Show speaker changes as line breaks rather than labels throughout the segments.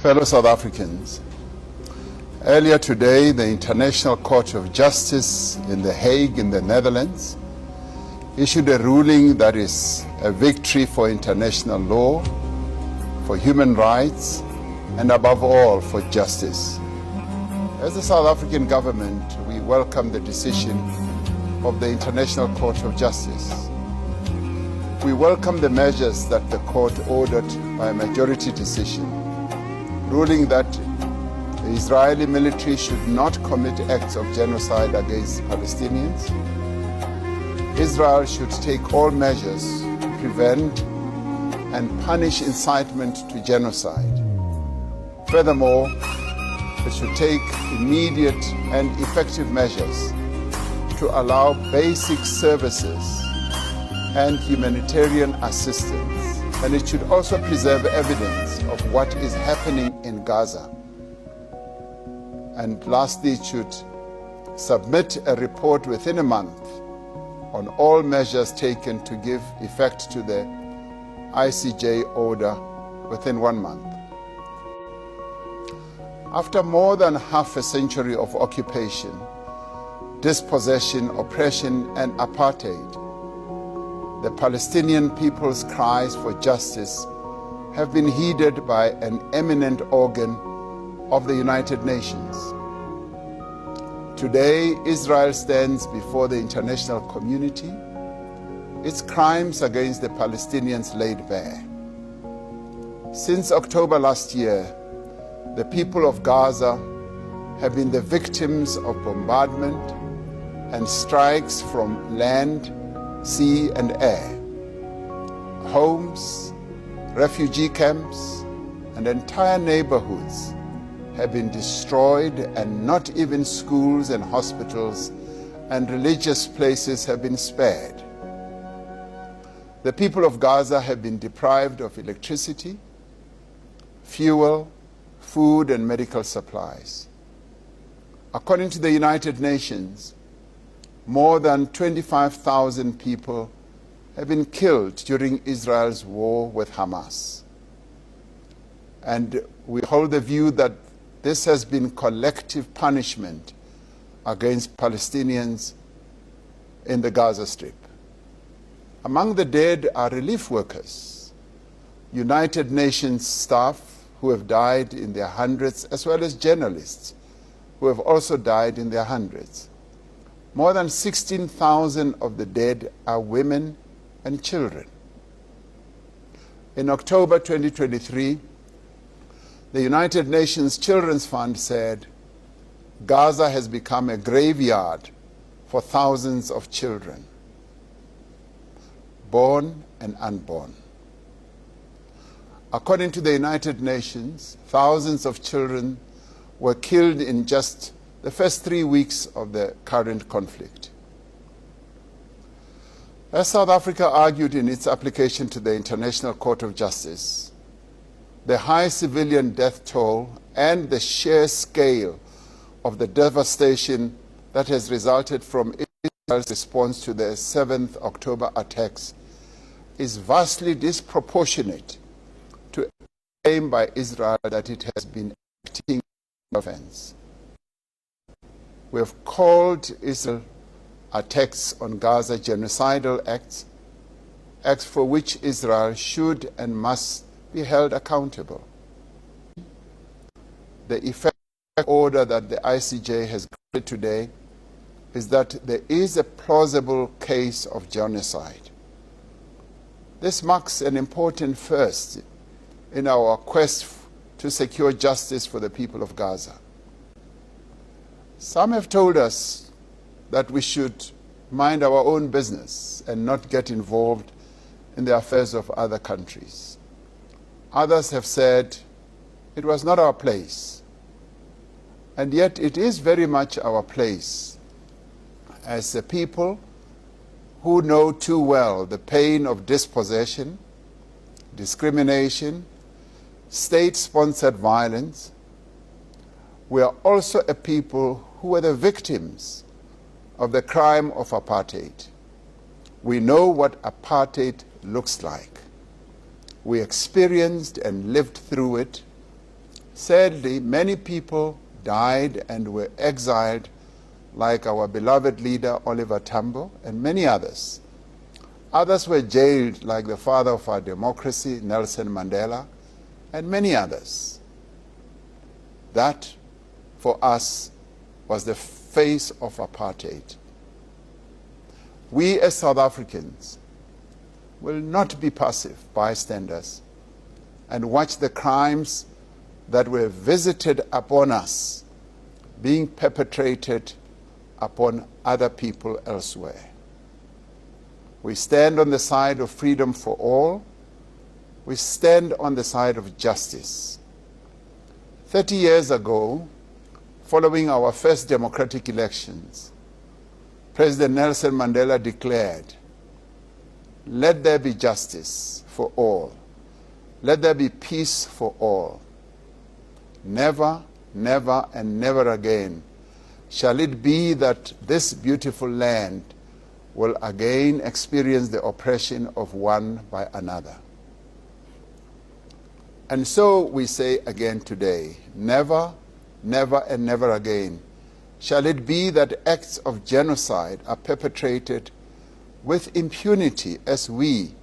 Fellow South Africans, earlier today, the International Court of Justice in The Hague in the Netherlands issued a ruling that is a victory for international law, for human rights, and above all, for justice. As the South African government, we welcome the decision of the International Court of Justice. We welcome the measures that the court ordered by a majority decision, ruling that the Israeli military should not commit acts of genocide against Palestinians. Israel should take all measures to prevent and punish incitement to genocide. Furthermore, it should take immediate and effective measures to allow basic services and humanitarian assistance, and it should also preserve evidence of what is happening in Gaza. And lastly, it should submit a report within a month on all measures taken to give effect to the ICJ order within 1 month. After more than half a century of occupation, dispossession, oppression, and apartheid, the Palestinian people's cries for justice have been heeded by an eminent organ of the United Nations. Today, Israel stands before the international community, its crimes against the Palestinians laid bare. Since October last year, the people of Gaza have been the victims of bombardment and strikes from land, sea, and air. Homes, refugee camps, and entire neighborhoods have been destroyed, and not even schools and hospitals and religious places have been spared. The people of Gaza have been deprived of electricity, fuel, food, and medical supplies. According to the United Nations, more than 25,000 people have been killed during Israel's war with Hamas. And we hold the view that this has been collective punishment against Palestinians in the Gaza Strip. Among the dead are relief workers, United Nations staff who have died in their hundreds, as well as journalists who have also died in their hundreds. More than 16,000 of the dead are women and children. In October 2023, the United Nations Children's Fund said, Gaza has become a graveyard for thousands of children, born and unborn. According to the United Nations, thousands of children were killed in just the first 3 weeks of the current conflict. As South Africa argued in its application to the International Court of Justice, the high civilian death toll and the sheer scale of the devastation that has resulted from Israel's response to the 7th October attacks is vastly disproportionate to the claim by Israel that it has been acting in offense. We have called Israel attacks on Gaza genocidal acts, acts for which Israel should and must be held accountable. The effective order that the ICJ has granted today is that there is a plausible case of genocide. This marks an important first in our quest to secure justice for the people of Gaza. Some have told us that we should mind our own business and not get involved in the affairs of other countries. Others have said it was not our place. And yet it is very much our place as a people who know too well the pain of dispossession, discrimination, state-sponsored violence. We are also a people who were the victims of the crime of apartheid. We know what apartheid looks like. We experienced and lived through it Sadly, many people died and were exiled, like our beloved leader Oliver Tambo and many others. Others were jailed, like the father of our democracy, Nelson Mandela, and many others. That, for us, was the face of apartheid. We as South Africans will not be passive bystanders and watch the crimes that were visited upon us being perpetrated upon other people elsewhere. We stand on the side of freedom for all. We stand on the side of justice. 30 years ago, following our first democratic elections, President Nelson Mandela declared, "Let there be justice for all. Let there be peace for all. Never, never, and never again shall it be that this beautiful land will again experience the oppression of one by another." And so we say again today, never, never, and never again shall it be that acts of genocide are perpetrated with impunity as we,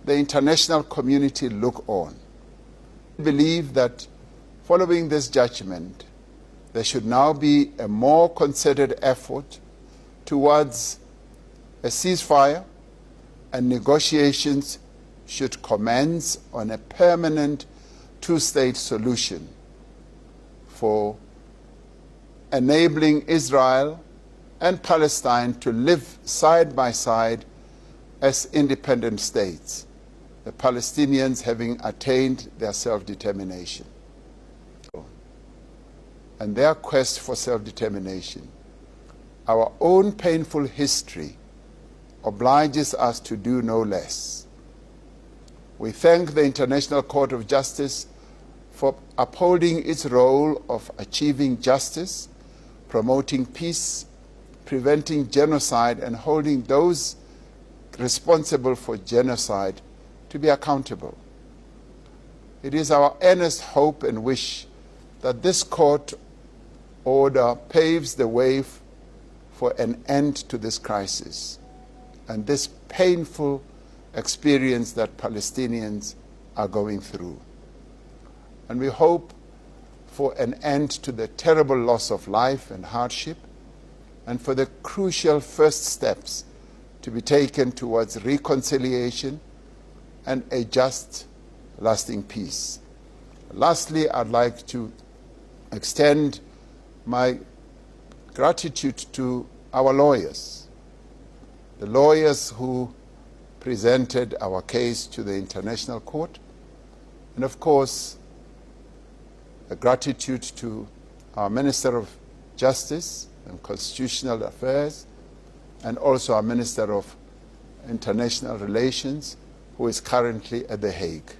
the international community, look on. We believe that following this judgment, there should now be a more concerted effort towards a ceasefire, and negotiations should commence on a permanent two-state solution for enabling Israel and Palestine to live side by side as independent states, the Palestinians having attained their self-determination. And their quest for self-determination, our own painful history obliges us to do no less. We thank the International Court of Justice for upholding its role of achieving justice, promoting peace, preventing genocide, and holding those responsible for genocide to be accountable. It is our earnest hope and wish that this court order paves the way for an end to this crisis and this painful experience that Palestinians are going through. And we hope for an end to the terrible loss of life and hardship, and for the crucial first steps to be taken towards reconciliation and a just, lasting peace. Lastly, I'd like to extend my gratitude to our lawyers, the lawyers who presented our case to the International Court, and of course, a gratitude to our Minister of Justice and Constitutional Affairs, and also our Minister of International Relations, who is currently at The Hague.